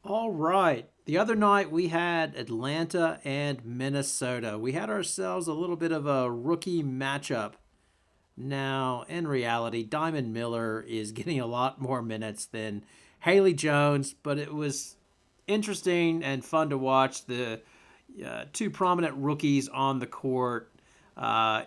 All right. The other night we had Atlanta and Minnesota. We had ourselves a little bit of a rookie matchup. Now, in reality, Diamond Miller is getting a lot more minutes than Haley Jones, but it was interesting and fun to watch the two prominent rookies on the court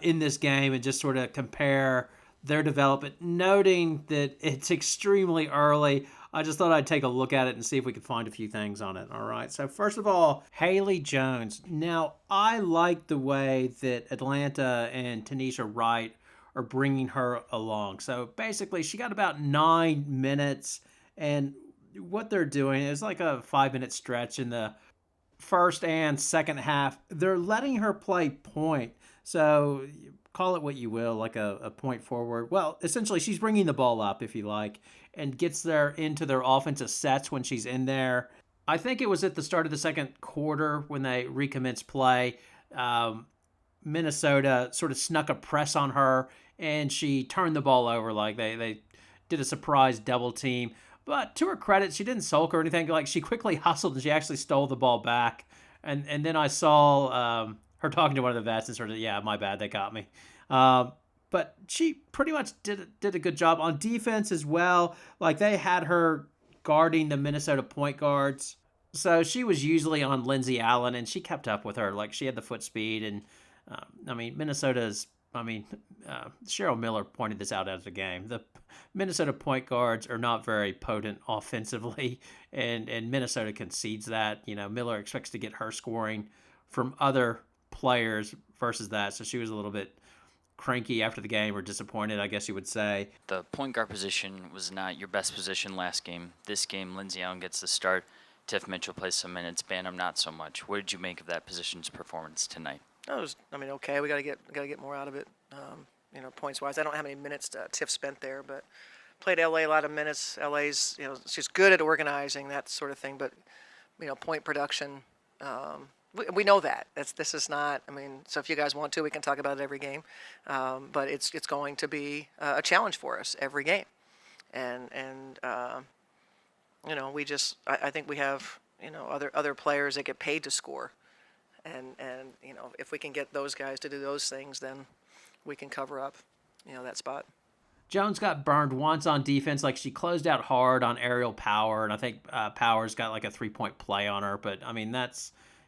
in this game and just sort of compare their development, noting that it's extremely early. I just thought I'd take a look at it and see if we could find a few things on it. All right. So, first of all, Haley Jones. Now, I like the way that Atlanta and Tanisha Wright are bringing her along. So, basically, she got about 9 minutes, and what they're doing is like a 5 minute stretch in the first and second half. They're letting her play point. So call it what you will, like a point forward. Well, essentially, she's bringing the ball up, if you like, and gets there into their offensive sets when she's in there. I think it was at the start of the second quarter when they recommenced play. Um, Minnesota sort of snuck a press on her, and she turned the ball over. Like they did a surprise double team. But to her credit, she didn't sulk or anything. Like she quickly hustled and she actually stole the ball back. And then I saw her talking to one of the vets and sort of, yeah, my bad, they got me. Um, but she pretty much did a good job on defense as well. Like they had her guarding the Minnesota point guards. So she was usually on Lindsey Allen, and she kept up with her. Like she had the foot speed, and I mean Minnesota's. I mean, Cheryl Miller pointed this out as a game. The Minnesota point guards are not very potent offensively, and Minnesota concedes that. You know, Miller expects to get her scoring from other players versus that. So she was a little bit cranky after the game or disappointed, I guess you would say. The point guard position was not your best position last game. This game, Lindsey Allen gets the start. Tiff Mitchell plays some minutes. Banham not so much. What did you make of that position's performance tonight? That was, okay. We got to get more out of it. Points wise, I don't know how many minutes Tiff spent there, but played LA a lot of minutes. LA's, she's good at organizing that sort of thing, but point production. We know that. This is not. I mean, so if you guys want to, we can talk about it every game. But it's going to be a challenge for us every game, and we just I think we have other players that get paid to score, and if we can get those guys to do those things, then we can cover up that spot. Jones got burned once on defense. Like she closed out hard on aerial power, and I think Powers got like a 3 point play on her. But I mean,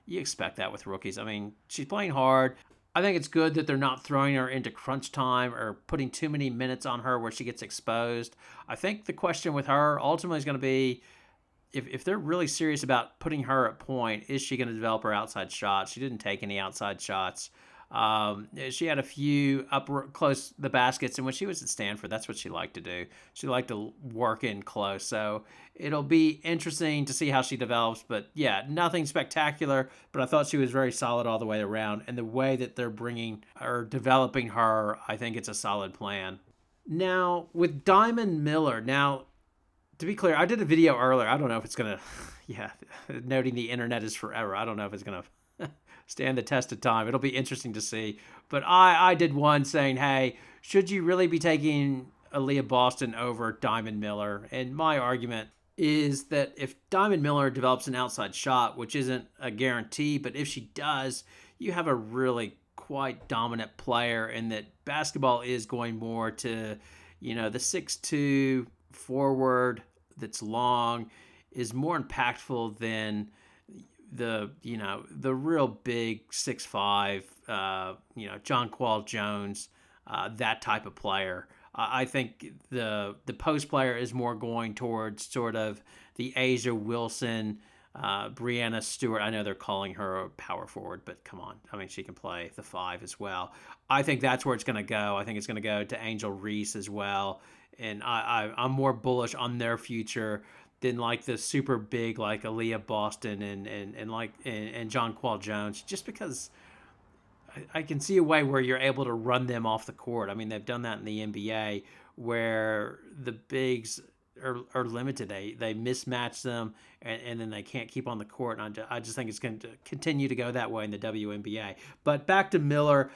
you expect that with rookies. I mean, she's playing hard. I think it's good that they're not throwing her into crunch time or putting too many minutes on her where she gets exposed. I think the question with her ultimately is going to be if they're really serious about putting her at point, is she going to develop her outside shots? She didn't take any outside shots. She had a few up close the baskets, and when she was at Stanford, that's what she liked to do. She liked to work in close. So it'll be interesting to see how she develops. But yeah, nothing spectacular. But I thought she was very solid all the way around, and the way that they're bringing or developing her, I think it's a solid plan. Now with Diamond Miller, to be clear, I did a video earlier. I don't know if it's gonna, yeah, noting the internet is forever. I don't know if it's gonna stand the test of time. It'll be interesting to see. But I did one saying, hey, should you really be taking Aaliyah Boston over Diamond Miller? And my argument is that if Diamond Miller develops an outside shot, which isn't a guarantee, but if she does, you have a really quite dominant player, and that basketball is going more to, the 6'2" forward that's long is more impactful than the real big 6'5", John Qual Jones, that type of player. I think the post player is more going towards sort of the Asia Wilson, Brianna Stewart. I know they're calling her a power forward, but come on. I mean, she can play the 5 as well. I think that's where it's going to go. I think it's going to go to Angel Reese as well. And I'm more bullish on their future than like the super big like Aaliyah Boston and John Qual Jones, just because I can see a way where you're able to run them off the court. I mean, they've done that in the NBA where the bigs are limited. They mismatch them, and then they can't keep on the court. And I just think it's going to continue to go that way in the WNBA. But back to Miller.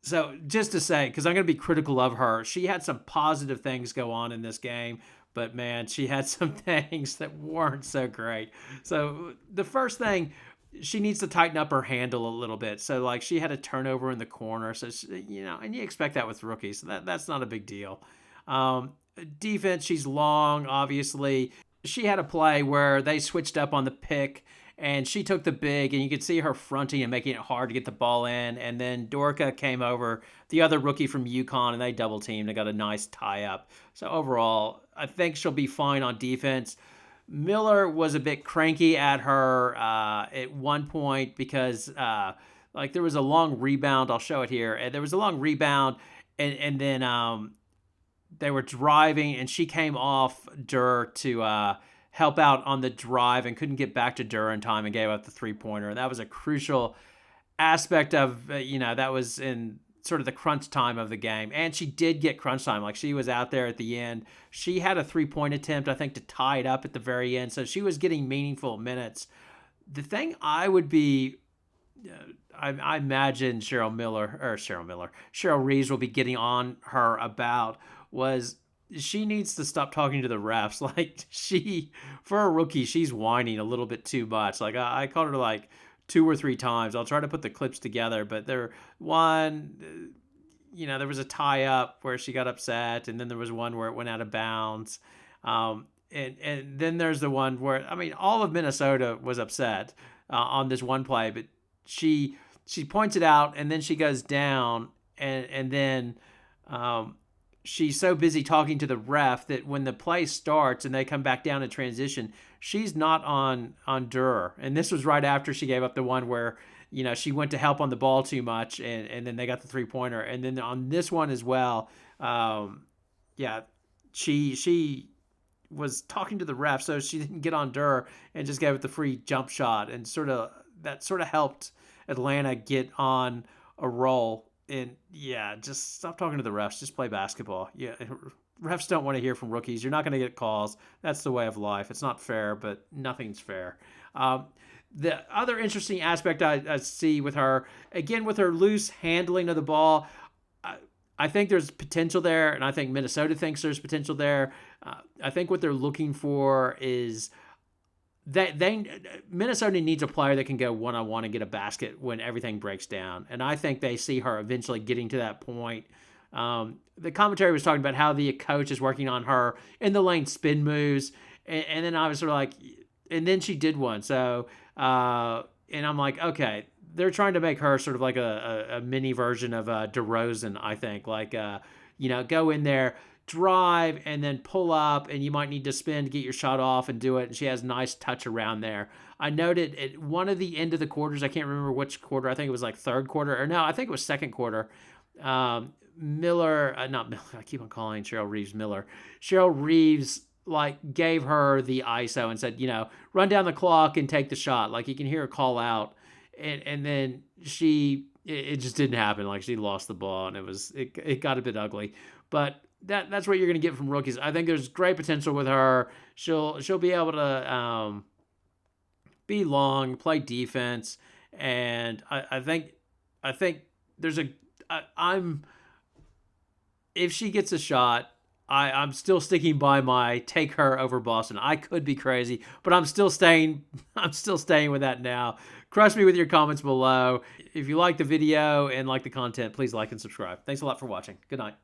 So just to say, because I'm going to be critical of her, she had some positive things go on in this game, but man, she had some things that weren't so great. So the first thing, she needs to tighten up her handle a little bit. So like she had a turnover in the corner, so she, and you expect that with rookies. So that's not a big deal. Um, Defense, she's long, obviously. She had a play where they switched up on the pick and she took the big, and you could see her fronting and making it hard to get the ball in. And then Dorka came over, the other rookie from UConn, and they double teamed. They got a nice tie up. So overall, I think she'll be fine on defense. Miller was a bit cranky at her at one point because like there was a long rebound. I'll show it here. And there was a long rebound, and then they were driving, and she came off Durr to help out on the drive and couldn't get back to Durr in time and gave up the three-pointer. And that was a crucial aspect of, that was in sort of the crunch time of the game. And she did get crunch time. Like, she was out there at the end. She had a three-point attempt, I think, to tie it up at the very end. So she was getting meaningful minutes. The thing I would be... I imagine Cheryl Reeves will be getting on her about was she needs to stop talking to the refs. Like, for a rookie, she's whining a little bit too much. Like, I called her like 2 or 3 times. I'll try to put the clips together, but there was a tie up where she got upset, and then there was one where it went out of bounds. And then there's the one where, all of Minnesota was upset on this one play, but she points it out, and then she goes down, and then she's so busy talking to the ref that when the play starts and they come back down in transition, she's not on Durr. And this was right after she gave up the one where, she went to help on the ball too much, and then they got the three-pointer. And then on this one as well, she was talking to the ref, so she didn't get on Durr and just gave it the free jump shot, and that sort of helped Atlanta get on a roll. And just stop talking to the refs. Just play basketball. Yeah, refs don't want to hear from rookies. You're not going to get calls. That's the way of life. It's not fair, but nothing's fair. The other interesting aspect I see with her, again, with her loose handling of the ball, I think there's potential there, and I think Minnesota thinks there's potential there. I think what they're looking for is Minnesota needs a player that can go one-on-one and get a basket when everything breaks down. And I think they see her eventually getting to that point. The commentary was talking about how the coach is working on her in the lane spin moves. And then I was sort of like, and then she did one. So, and I'm like, okay, they're trying to make her sort of like a mini version of DeRozan, I think. Like, go in there, drive, and then pull up, and you might need to spin to get your shot off and do it. And she has nice touch around there. I noted at one of the end of the quarters, I can't remember which quarter, I think it was like third quarter, or no, I think it was second quarter. Not Miller, I keep on calling Cheryl Reeves Miller. Cheryl Reeves gave her the ISO and said, run down the clock and take the shot. Like, you can hear her call out, and then it just didn't happen. Like, she lost the ball, and it got a bit ugly. But that's what you're going to get from rookies. I think there's great potential with her. She'll be able to be long, play defense, and I think there's if she gets a shot, I'm still sticking by my take her over Boston. I could be crazy, but I'm still staying with that now. Crush me with your comments below. If you like the video and like the content, please like and subscribe. Thanks a lot for watching. Good night.